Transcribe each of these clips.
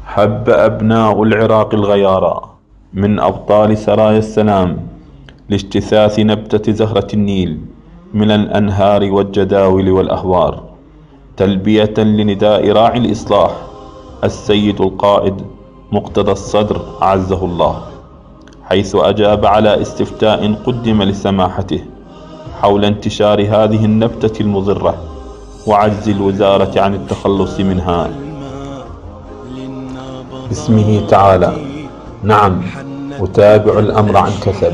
حب أبناء العراق الغيارى من أبطال سرايا السلام لاجتثاث نبتة زهرة النيل من الأنهار والجداول والأهوار، تلبية لنداء راعي الإصلاح السيد القائد مقتدى الصدر عزه الله، حيث أجاب على استفتاء قدم لسماحته حول انتشار هذه النبتة المضرة وعجز الوزارة عن التخلص منها. باسمه تعالى: نعم، أتابع الأمر عن كثب،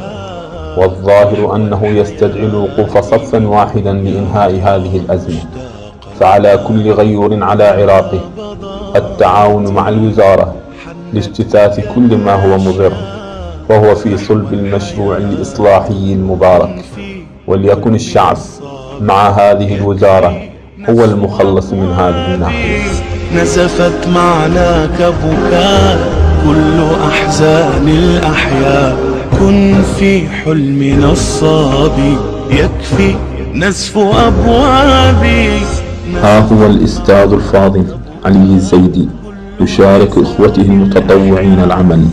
والظاهر أنه يستدعي الوقوف صفا واحدا لإنهاء هذه الأزمة، فعلى كل غيور على عراقه التعاون مع الوزارة لاجتثاث كل ما هو مضر وهو في صلب المشروع الإصلاحي المبارك، وليكن الشعب مع هذه الوزارة هو المخلص من هذه الناحية. نزفت معناك بكاء كل أحزان الأحياء، كن في حلمنا الصابي يكفي نزف أبوابي. ها هو الأستاذ الفاضل علي الزيدي يشارك إخوته المتطوعين العمل،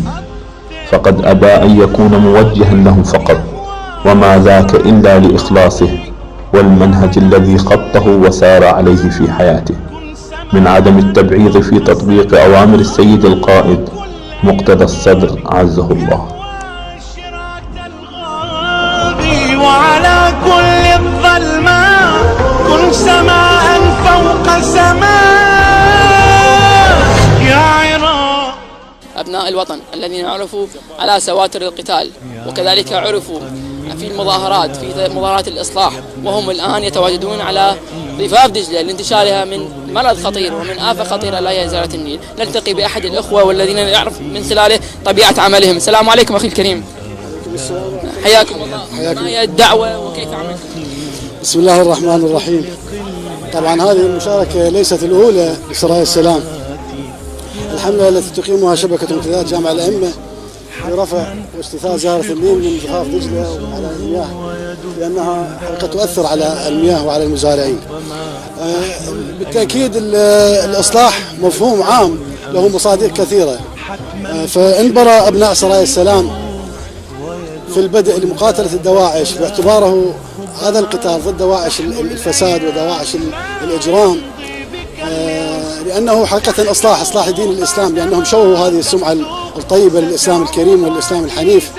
فقد أبى أن يكون موجها لهم فقط، وما ذاك إلا لإخلاصه والمنهج الذي خطه وسار عليه في حياته من عدم التبعيض في تطبيق أوامر السيد القائد مقتدى الصدر عزه الله. وعلى كل الظلماء كن سماء فوق سماء يا عراق. أبناء الوطن الذين عرفوا على سواتر القتال وكذلك عرفوا في المظاهرات في مظاهرات الإصلاح، وهم الآن يتواجدون على ضفاف دجلة لانتشارها من مرض خطير ومن آفة خطيرة لا هي زراعة النيل. نلتقي بأحد الأخوة والذين يعرف من خلاله طبيعة عملهم. السلام عليكم أخي الكريم. حياكم الله. ما هي الدعوة وكيف عملكم؟ بسم الله الرحمن الرحيم. طبعا هذه المشاركة ليست الأولى لسرايا السلام، الحملة التي تقيمها شبكة امتداد جامع الأئمة لرفع واجتثاث زهرة النيل من ضفاف دجلة وعلى المياه، لأنها حقيقة تؤثر على المياه وعلى المزارعين. بالتأكيد الإصلاح مفهوم عام له مصادر كثيرة، فانبرى أبناء سرايا السلام في البدء لمقاتلة الدواعش باعتباره هذا القتال ضد دواعش الفساد ودواعش الإجرام، لأنه حقيقة إصلاح دين الإسلام، لأنهم شوهوا هذه السمعة الطيبة للإسلام الكريم والإسلام الحنيف،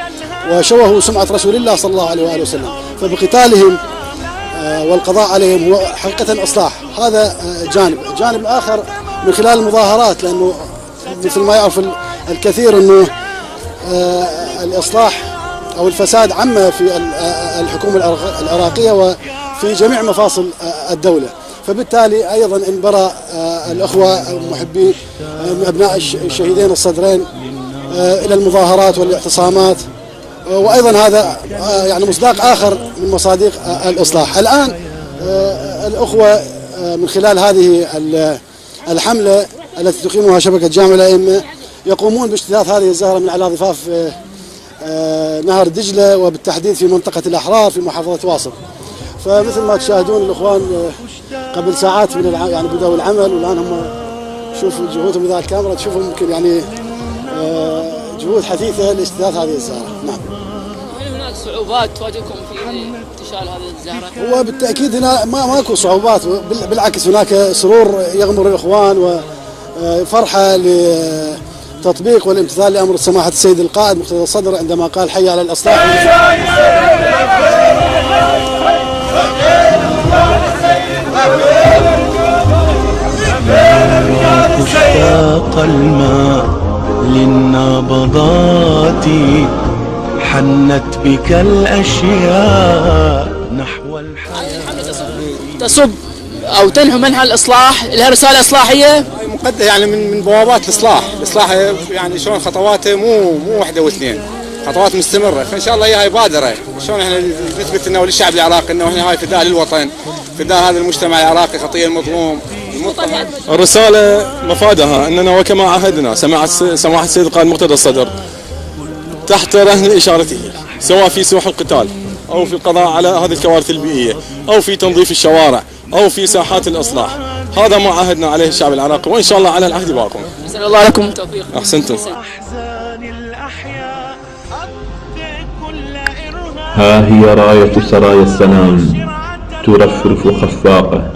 وشوهوا سمعة رسول الله صلى الله عليه وآله وسلم. فبقتالهم والقضاء عليهم هو حقيقة إصلاح. هذا جانب آخر من خلال المظاهرات، لأنه مثل ما يعرف الكثير أنه الإصلاح أو الفساد عم في الحكومة العراقية وفي جميع مفاصل الدولة، فبالتالي أيضا انبرى الأخوة محبي أبناء الشهيدين الصدرين إلى المظاهرات والاعتصامات، وأيضا هذا يعني مصداق آخر من مصادق الإصلاح. الآن الأخوة من خلال هذه الحملة التي تقيمها شبكة جامع الأئمة يقومون باجتثاث هذه الزهرة من على ضفاف نهر دجلة، وبالتحديد في منطقة الأحرار في محافظة واسط. فمثل ما تشاهدون الإخوان قبل ساعات من يعني بدأوا العمل، والآن هم شوفوا جهودهم إذا الكاميرا تشوفوا ممكن يعني جهود حثيثة لاجتثاث هذه الزهرة. نعم. هل هناك صعوبات تواجهكم في انتشار هذه الزهرة؟ هو بالتأكيد هنا ماكو صعوبات، بالعكس هناك سرور يغمر الإخوان وفرحة لتطبيق والامتثال لأمر سماحة السيد القائد مقتدى الصدر عندما قال حي على الإصلاح. اشتاق الماء للنبضات حنت بك الأشياء نحو الحياة. تصب أو تنهو منها الإصلاح، لها رسالة إصلاحية مقدمة يعني من بوابات الإصلاح يعني شلون خطواته مو واحدة واثنين، خطوات مستمرة، فإن شاء الله هي بادرة شلون احنا نثبت انه للشعب العراقي انه احنا هاي فداء للوطن، فداء هذا المجتمع العراقي خطير المظلوم. الرسالة مفادها اننا وكما عهدنا سماحة السيد القائد مقتدى الصدر تحت رهن إشارته، سواء في سوح القتال او في القضاء على هذه الكوارث البيئية او في تنظيف الشوارع أو في ساحات الإصلاح. هذا ما عهدنا عليه الشعب العراقي، وإن شاء الله على العهد باقون. نسأل الله لكم التوفيق. أحسنتم. ها هي راية سرايا السلام ترفرف خفاقة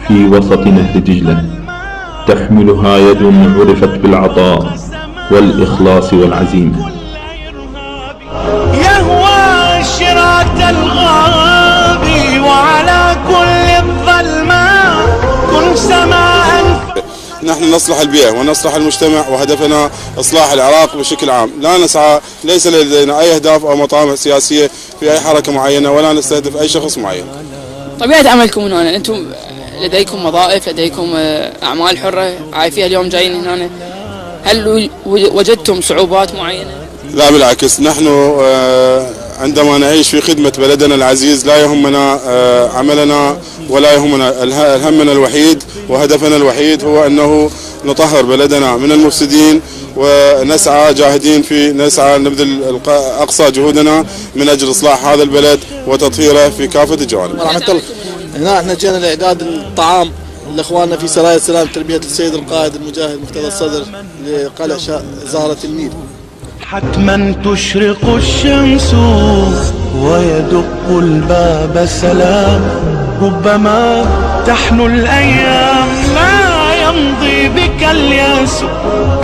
في وسط نهر دجلة، تحملها يد عرفت بالعطاء والإخلاص والعزيمة. يهوى شراة الغابي وعلى كل الظلماء كن سماء. نحن نصلح البيئة ونصلح المجتمع، وهدفنا إصلاح العراق بشكل عام. لا نسعى، ليس لدينا أي أهداف أو مطامع سياسية في أي حركة معينة، ولا نستهدف أي شخص معين. طبيعة عملكم هنا، أنتم لديكم وظائف، لديكم أعمال حرة عايفيها اليوم جايين هنا، هل وجدتم صعوبات معينة؟ لا بالعكس، نحن عندما نعيش في خدمة بلدنا العزيز لا يهمنا عملنا ولا يهمنا، همنا الوحيد وهدفنا الوحيد هو أنه نطهر بلدنا من المفسدين، ونسعى جاهدين نسعى نبذل أقصى جهودنا من أجل إصلاح هذا البلد وتطهيره في كافة الجوانب. هنا احنا جينا لإعداد الطعام لإخواننا في سرايا السلام، تربية السيد القائد المجاهد مرتضى الصدر لقلعة زهرة النيل. حتما تشرق الشمس ويدق الباب سلام، ربما تحنو الأيام لا يمضي بك الياس،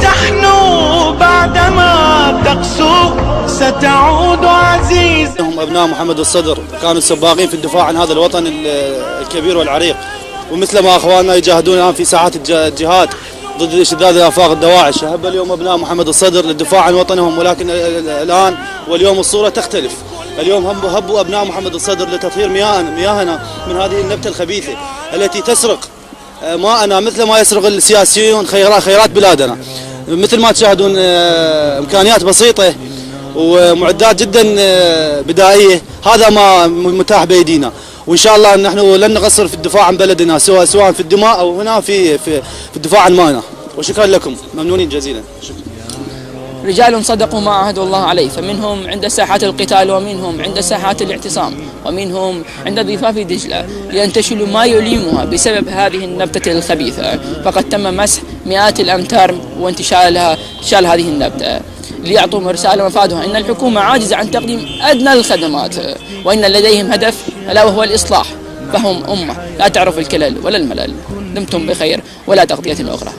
تحنو بعدما تقسو ستعود عزيز. هم أبناء محمد الصدر، كانوا سباقين في الدفاع عن هذا الوطن الكبير والعريق، ومثل ما أخواننا يجاهدون الآن في ساحات الجهاد ضد اشتداد آفاق الدواعش، هب اليوم أبناء محمد الصدر للدفاع عن وطنهم، ولكن الآن واليوم الصورة تختلف. اليوم هبوا أبناء محمد الصدر لتطهير مياهنا من هذه النبتة الخبيثة التي تسرق ماءنا مثل ما يسرق السياسيون خيرات بلادنا. مثل ما تشاهدون إمكانيات بسيطة ومعدات جدا بدائية، هذا ما متاح بأيدينا، وإن شاء الله نحن لن نقصر في الدفاع عن بلدنا سواء في الدماء أو هنا في الدفاع عن ماءنا. وشكرا لكم، ممنونين جزيلا. رجال صدقوا ما عهدوا الله عليه، فمنهم عند ساحات القتال، ومنهم عند ساحات الاعتصام، ومنهم عند ضفاف دجلة لينتشلوا ما يليمها بسبب هذه النبتة الخبيثة. فقد تم مسح مئات الأمتار وانتشال هذه النبتة ليعطوا رسالة مفادها إن الحكومة عاجزة عن تقديم أدنى الخدمات، وإن لديهم هدف ألا وهو الإصلاح، فهم أمة لا تعرف الكلل ولا الملل. دمتم بخير ولا تغطية أخرى.